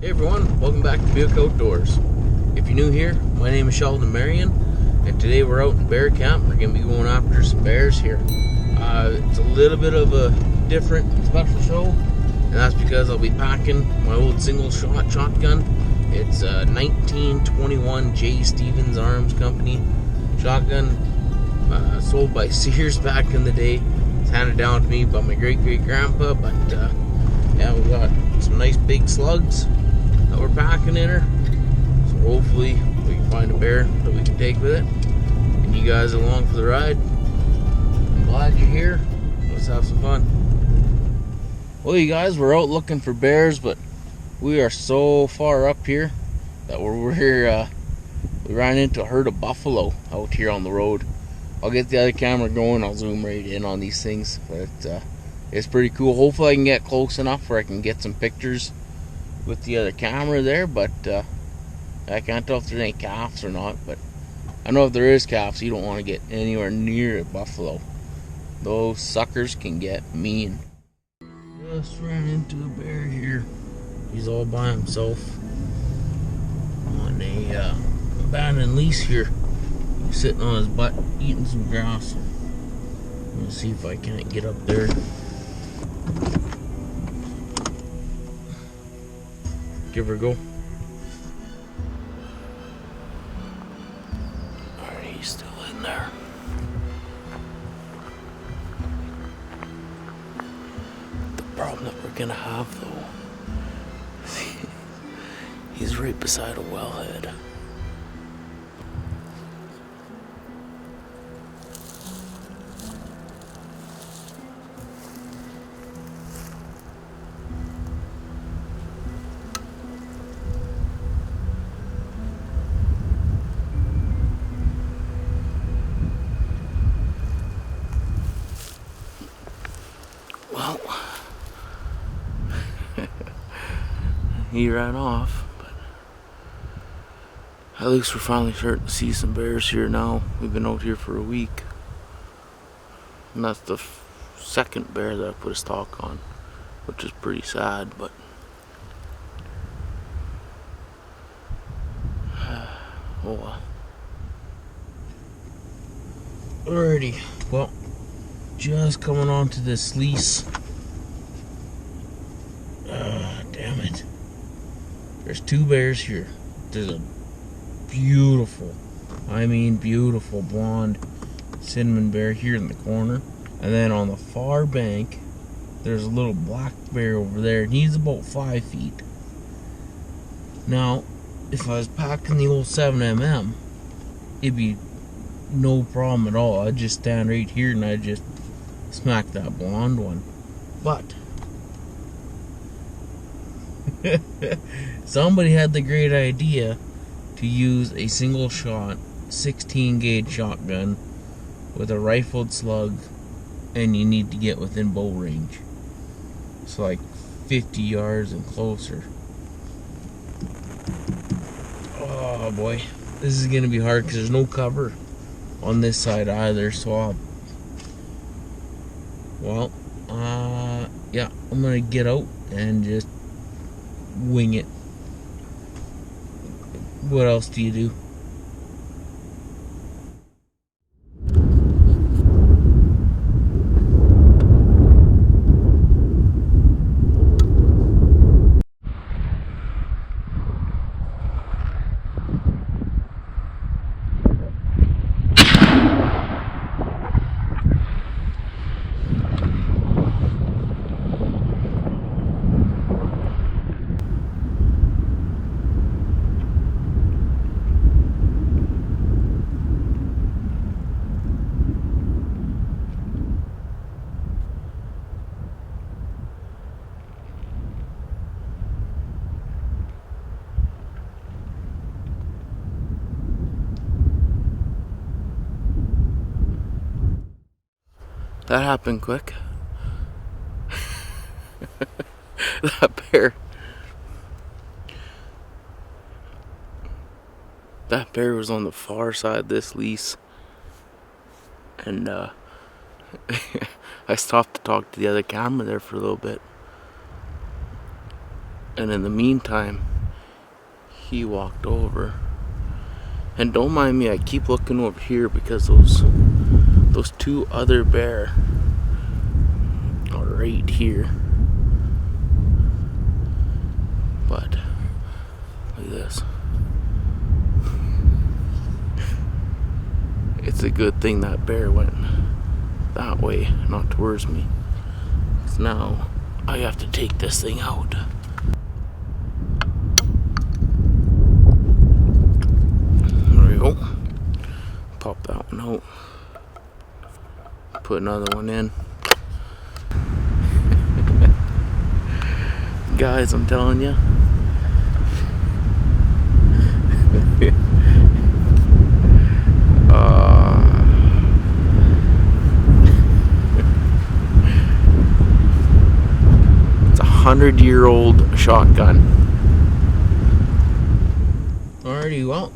Hey everyone, welcome back to Buick Outdoors. If you're new here, my name is Sheldon Marion, and today we're out in bear camp. We're going to be going after some bears here. It's a little bit of a different special show, and that's because I'll be packing my old single shot shotgun. It's a 1921 J. Stevens Arms Company shotgun, sold by Sears back in the day. It's handed down to me by my great-great-grandpa, but yeah, we got some nice big slugs that we're packing in her, so hopefully we can find a bear that we can take with it, and you guys along for the ride. I'm glad you're here. Let's have some fun. Well, you guys, we're out looking for bears, but we are so far up here that we ran into a herd of buffalo out here on the road. I'll get the other camera going. I'll zoom right in on these things, but it's pretty cool. Hopefully I can get close enough where I can get some pictures with the other camera there, but I can't tell if there's any calves or not. But I know if there is calves, you don't want to get anywhere near a buffalo. Those suckers can get mean. Just ran into a bear here. He's all by himself on a abandoned lease here. He's sitting on his butt eating some grass. I'm gonna see if I can't get up there. Give her a go. Alright, he's still in there. The problem that we're gonna have though, he's right beside a wellhead. Well, he ran off, but at least we're finally starting to see some bears here now. We've been out here for a week, and that's the second bear that I put a stalk on, which is pretty sad, but oh well. Alrighty, well, just coming onto this lease. Damn it. There's two bears here. There's a beautiful, I mean beautiful blonde cinnamon bear here in the corner. And then on the far bank, there's a little black bear over there. And he's about 5 feet. Now, if I was packing the old 7mm, it'd be no problem at all. I'd just stand right here and I'd just smack that blonde one. But somebody had the great idea to use a single shot 16 gauge shotgun with a rifled slug, and you need to get within bow range, so like 50 yards and closer. Oh boy, this is gonna be hard because there's no cover on this side either, so yeah, I'm gonna get out and just wing it. What else do you do? That happened quick. That bear was on the far side of this lease, and I stopped to talk to the other camera there for a little bit. And in the meantime, he walked over. And don't mind me, I keep looking over here because those two other bear are right here. But look at this. It's a good thing that bear went that way, not towards me. Because now I have to take this thing out. There we go. Pop that one out. Put another one in. Guys, I'm telling you. It's a 100-year-old shotgun. Alrighty, well,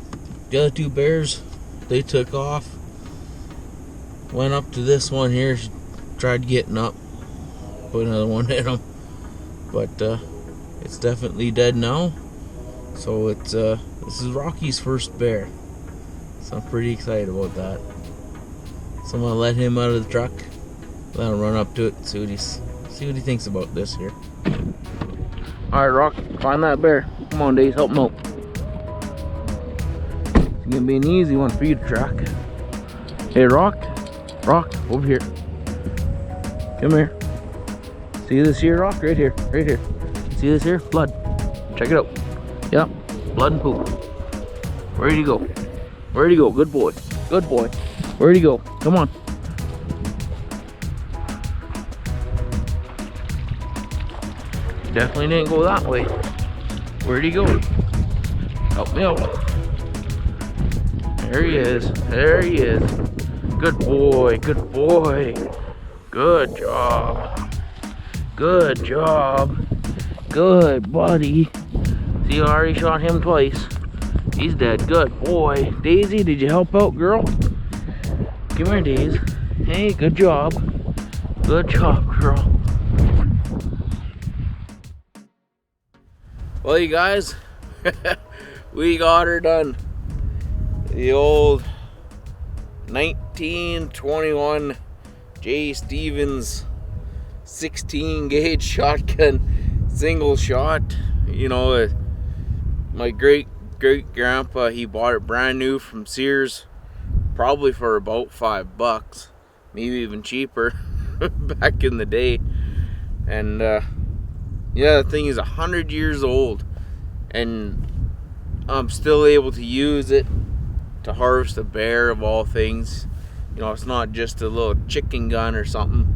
the other two bears, they took off. Went up to this one here, tried getting up. Put another one in him. But it's definitely dead now. So it's this is Rocky's first bear. So I'm pretty excited about that. So I'm gonna let him out of the truck, let him run up to it, see what he thinks about this here. Alright, Rock, find that bear. Come on, Days, help him out. It's gonna be an easy one for you to track. Hey, Rock, over here. Come here. See this here, Rock? Right here, right here. See this here? Blood. Check it out. Yep, blood and poop. Where'd he go? Where'd he go? Good boy. Good boy. Where'd he go? Come on. Definitely didn't go that way. Where'd he go? Help me out. There he is. There he is. Good boy. Good boy. Good job. Good job. Good buddy. See, I already shot him twice. He's dead. Good boy. Daisy, did you help out, girl? Come here, Daisy. Hey, good job. Good job, girl. Well, you guys, we got her done. The old 1921 J. Stevens 16 gauge shotgun, single shot. You know, my great grandpa, he bought it brand new from Sears, probably for about $5, maybe even cheaper back in the day. And yeah, the thing is 100 years old, and I'm still able to use it to harvest a bear, of all things. You know, it's not just a little chicken gun or something.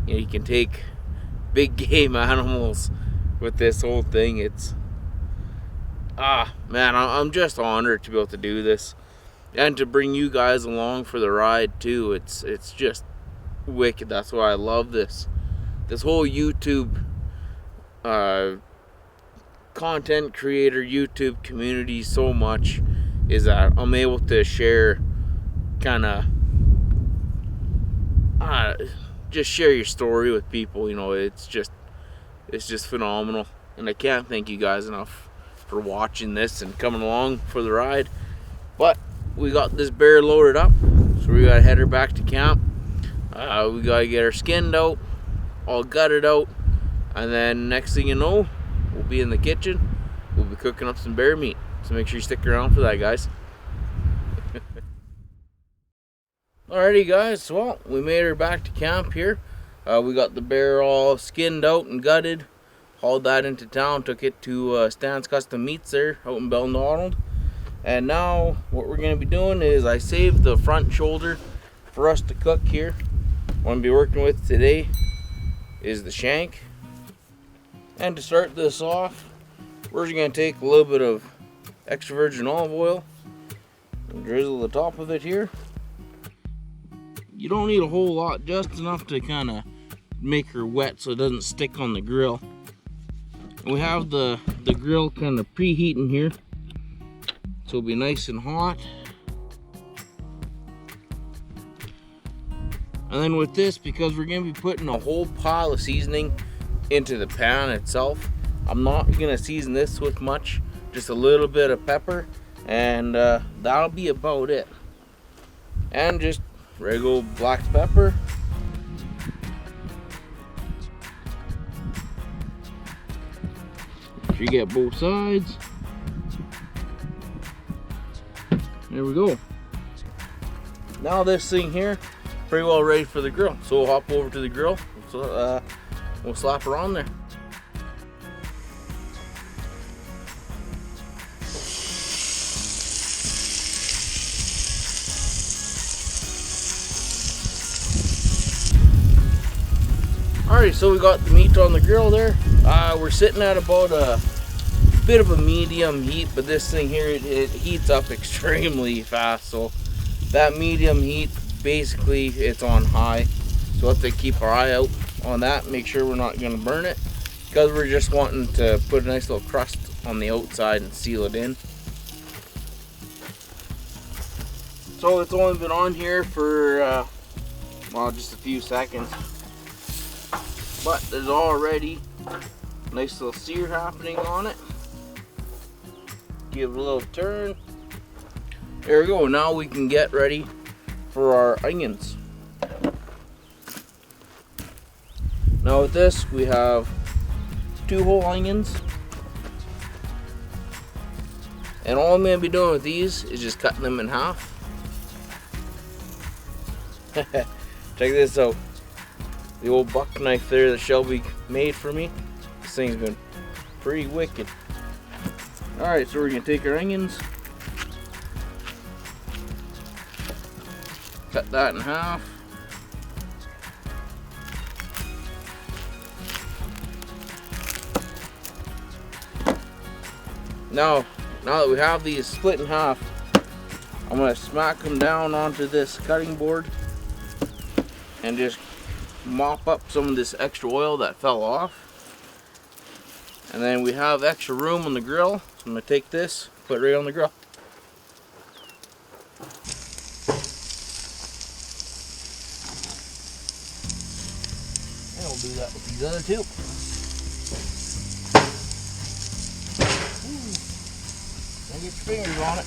You know, you can take big game animals with this whole thing. It's man, I'm just honored to be able to do this and to bring you guys along for the ride too. It's just wicked. That's why I love this whole YouTube content creator YouTube community so much, is that I'm able to share just share your story with people. You know, it's just phenomenal, and I can't thank you guys enough for watching this and coming along for the ride. But we got this bear loaded up, so we gotta head her back to camp. We gotta get her skinned out, all gutted out, and then next thing you know, we'll be in the kitchen. We'll be cooking up some bear meat, so make sure you stick around for that, guys. Alrighty, guys, well, we made her back to camp here. We got the bear all skinned out and gutted, hauled that into town, took it to Stan's Custom Meats there out in Belnonald. And now what we're going to be doing is I saved the front shoulder for us to cook here. What I'm going to be working with today is the shank. And to start this off, we're just going to take a little bit of extra virgin olive oil and drizzle the top of it here. You don't need a whole lot, just enough to kind of make her wet so it doesn't stick on the grill. And we have the grill kind of preheating here, so it'll be nice and hot. And then with this, because we're going to be putting a whole pile of seasoning into the pan itself, I'm not going to season this with much, just a little bit of pepper, and that'll be about it. And just regular black pepper. Make sure you get both sides. There we go. Now this thing here, pretty well ready for the grill. So we'll hop over to the grill. So we'll slap her on there. Alright, so we got the meat on the grill there. We're sitting at about a bit of a medium heat, but this thing here, it heats up extremely fast. So that medium heat, basically it's on high. So we'll have to keep our eye out on that, make sure we're not going to burn it, because we're just wanting to put a nice little crust on the outside and seal it in. So it's only been on here for well, just a few seconds, but there's already a nice little sear happening on it. Give it a little turn. There we go. Now we can get ready for our onions. Now with this, we have 2 whole onions, and all I'm going to be doing with these is just cutting them in half. Check this out. The old buck knife there that Shelby made for me. This thing's been pretty wicked. Alright, so we're going to take our onions, cut that in half. Now that we have these split in half, I'm going to smack them down onto this cutting board and just mop up some of this extra oil that fell off. And then we have extra room on the grill, so I'm going to take this, put it right on the grill. And we'll do that with these other 2. And get your fingers on it.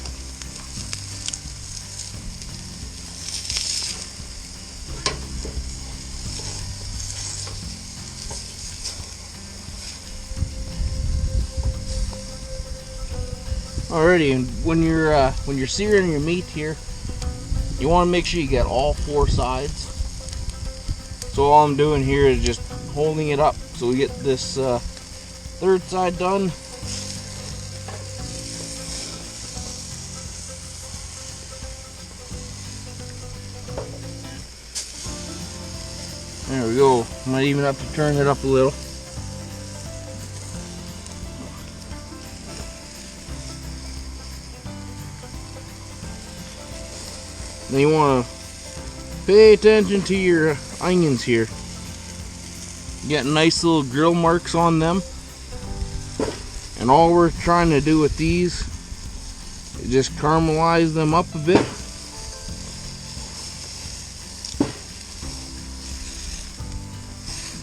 Alrighty, and when you're searing your meat here, you want to make sure you get all 4 sides. So all I'm doing here is just holding it up so we get this 3rd side done. There we go. Might even have to turn it up a little. Then you want to pay attention to your onions here. Get nice little grill marks on them. And all we're trying to do with these is just caramelize them up a bit.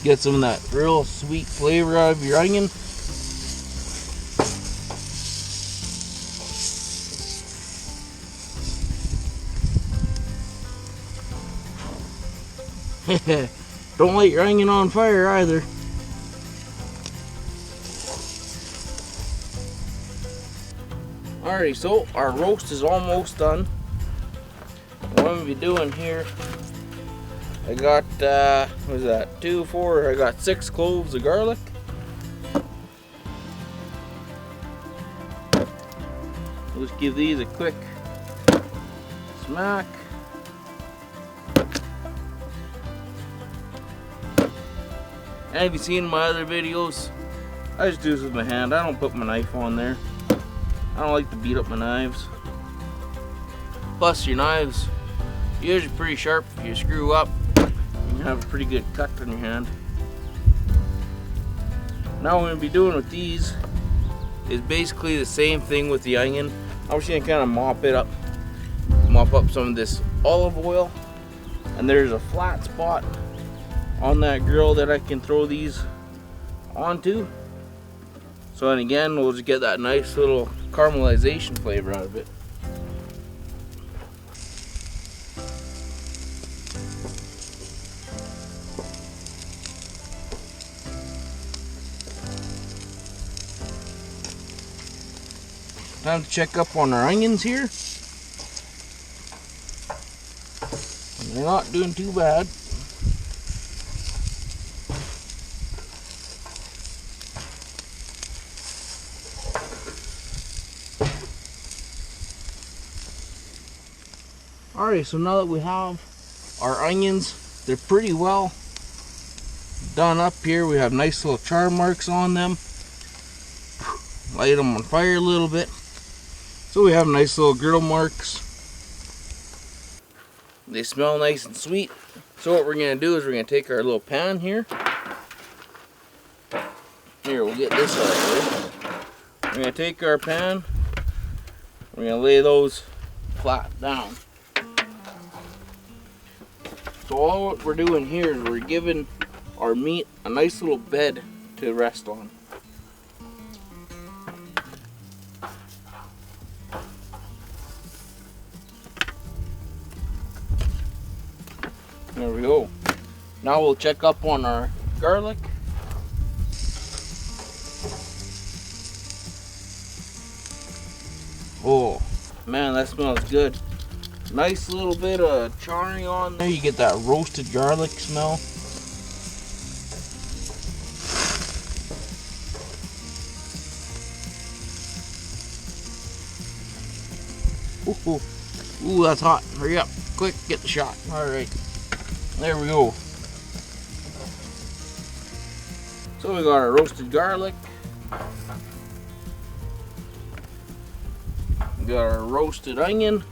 Get some of that real sweet flavor out of your onion. Don't light your onion on fire either. Alrighty, so our roast is almost done. What I'm gonna be doing here, I got what is that? 2, 4. I got 6 cloves of garlic. Let's give these a quick smack. And if you've seen my other videos, I just do this with my hand. I don't put my knife on there. I don't like to beat up my knives. Plus, your knives are usually pretty sharp. If you screw up, you can have a pretty good cut on your hand. Now what I'm going to be doing with these is basically the same thing with the onion. I'm just going to kind of mop up some of this olive oil. And there's a flat spot on that grill that I can throw these onto. So and again, we'll just get that nice little caramelization flavor out of it. Time to check up on our onions here. They're not doing too bad. Alright, so now that we have our onions, they're pretty well done up here. We have nice little char marks on them. Light them on fire a little bit. So we have nice little griddle marks. They smell nice and sweet. So what we're going to do is we're going to take our little pan here. Here, we'll get this out of the way. We're going to take our pan. We're going to lay those flat down. So all what we're doing here is we're giving our meat a nice little bed to rest on. There we go. Now we'll check up on our garlic. Oh man, that smells good. Nice little bit of charring on there. You get that roasted garlic smell. Ooh, that's hot. Hurry up. Quick, get the shot. Alright. There we go. So we got our roasted garlic. We got our roasted onion.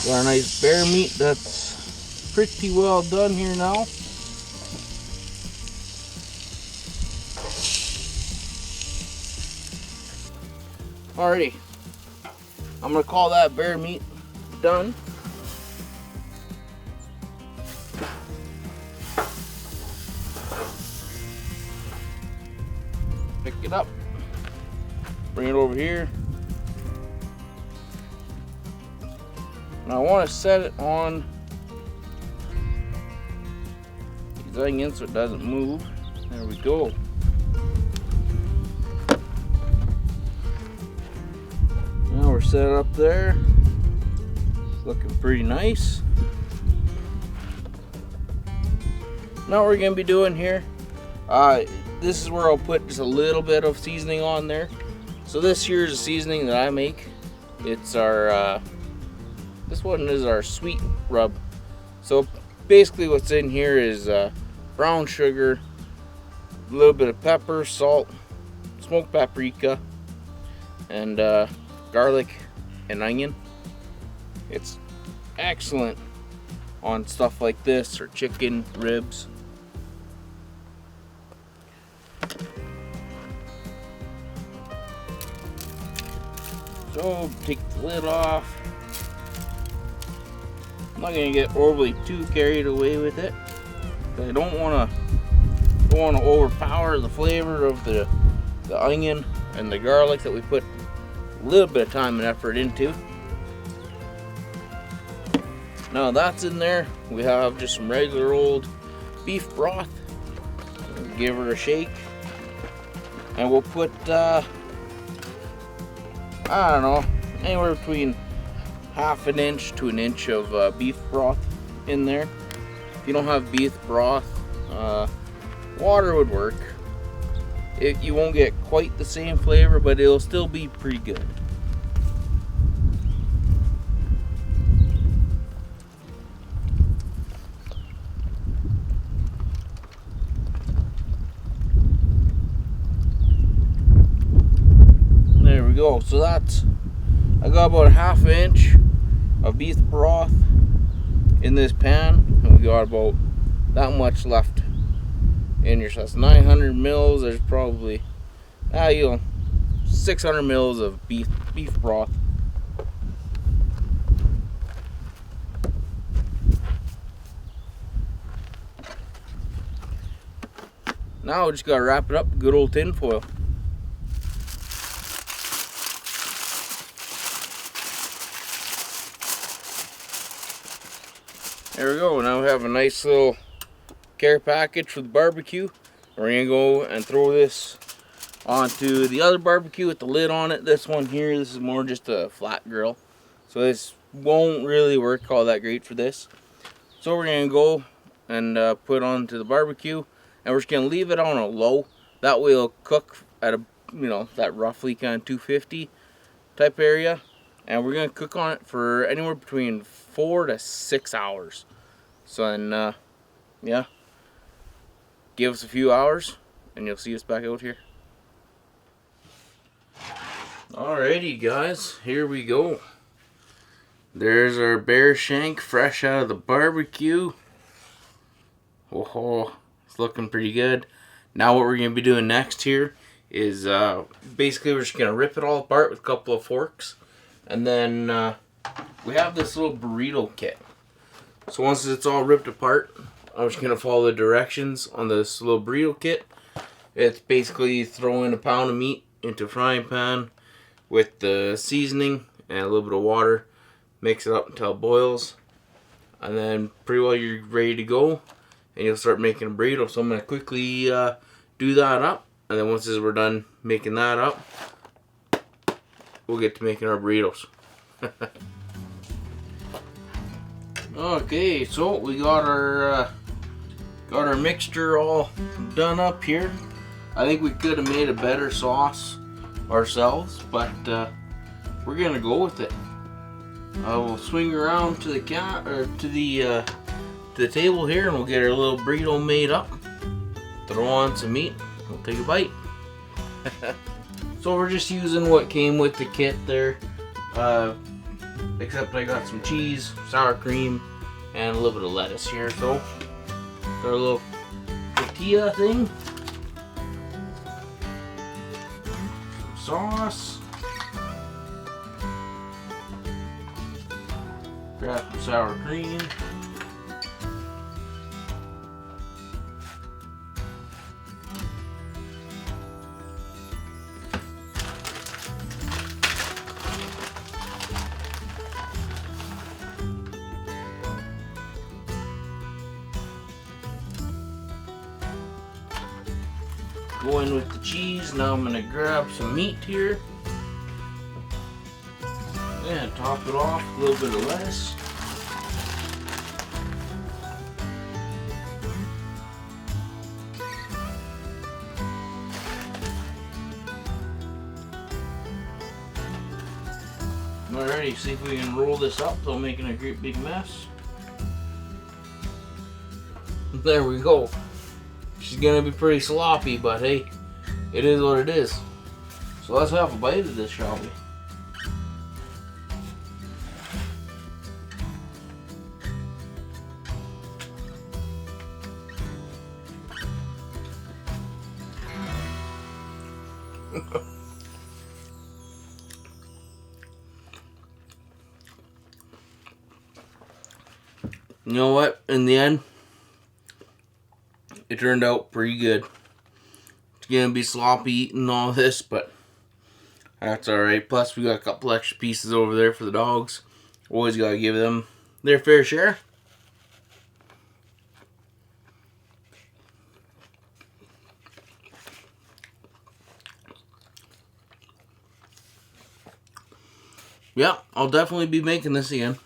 Got our nice bear meat that's pretty well done here now. Alrighty, I'm gonna call that bear meat done. Pick it up, bring it over here. And I want to set it on these onions so it doesn't move. There we go. Now we're set up there. Looking pretty nice. Now what we're going to be doing here, this is where I'll put just a little bit of seasoning on there. So this here is a seasoning that I make. It's our this one is our sweet rub. So basically what's in here is brown sugar, a little bit of pepper, salt, smoked paprika, and garlic and onion. It's excellent on stuff like this or chicken, ribs. So take the lid off. I'm not gonna get overly too carried away with it. I don't want to overpower the flavor of the onion and the garlic that we put a little bit of time and effort into. Now that's in there. We have just some regular old beef broth. Give her a shake, and we'll put I don't know, anywhere between half an inch to an inch of beef broth in there. If you don't have beef broth, water would work. You won't get quite the same flavor, but it'll still be pretty good. There we go. So that's, I got about a half inch of beef broth in this pan, and we got about that much left in here. So that's 900 mils. There's probably 600 mils of beef broth. Now we just gotta wrap it up with good old tin foil. There we go. Now we have a nice little care package for the barbecue. We're gonna go and throw this onto the other barbecue with the lid on it. This one here, this is more just a flat grill, so this won't really work all that great for this. So we're gonna go and put it onto the barbecue, and we're just gonna leave it on a low. That way it'll cook at a, you know, that roughly kind of 250 type area, and we're gonna cook on it for anywhere between 4 to 6 hours. So then, yeah, give us a few hours, and you'll see us back out here. Alrighty, guys, here we go. There's our bear shank fresh out of the barbecue. Oh, it's looking pretty good. Now what we're going to be doing next here is basically we're just going to rip it all apart with a couple of forks. And then we have this little burrito kit. So once it's all ripped apart, I'm just going to follow the directions on this little burrito kit. It's basically throwing a pound of meat into a frying pan with the seasoning and a little bit of water. Mix it up until it boils. And then pretty well you're ready to go. And you'll start making a burrito. So I'm going to quickly do that up. And then once we're done making that up, we'll get to making our burritos. Okay, so we got our mixture all done up here. I think we could have made a better sauce ourselves, but we're gonna go with it. I will swing around to the the table here, and we'll get our little burrito made up. Throw on some meat. We'll take a bite. So we're just using what came with the kit there, except I got some cheese, sour cream, and a little bit of lettuce here. So our little tortilla thing, some sauce, grab some sour cream. Go in with the cheese. Now I'm gonna grab some meat here and top it off with a little bit of lettuce. Alrighty, see if we can roll this up without making a great big mess. There we go. She's gonna be pretty sloppy, but hey, it is what it is. So let's have a bite of this, shall we? You know what? In the end, it turned out pretty good. It's gonna be sloppy eating all this, but that's alright. Plus, we got a couple extra pieces over there for the dogs. Always gotta give them their fair share. Yeah, I'll definitely be making this again.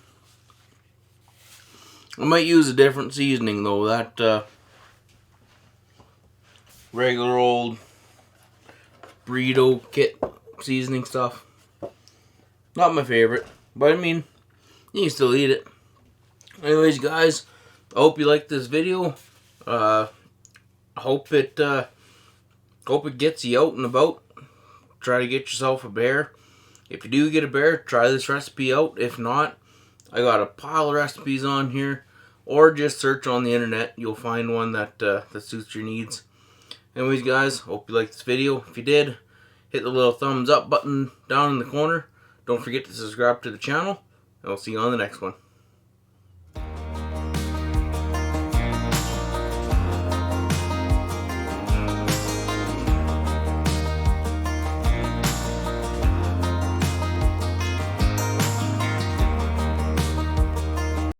I might use a different seasoning though. That regular old burrito kit seasoning stuff, not my favorite, but I mean, you can still eat it. Anyways, guys, I hope you liked this video. I hope it gets you out and about. Try to get yourself a bear. If you do get a bear, try this recipe out. If not, I got a pile of recipes on here, or just search on the internet. You'll find one that that suits your needs. Anyways, guys, hope you liked this video. If you did, hit the little thumbs up button down in the corner. Don't forget to subscribe to the channel, and I'll see you on the next one.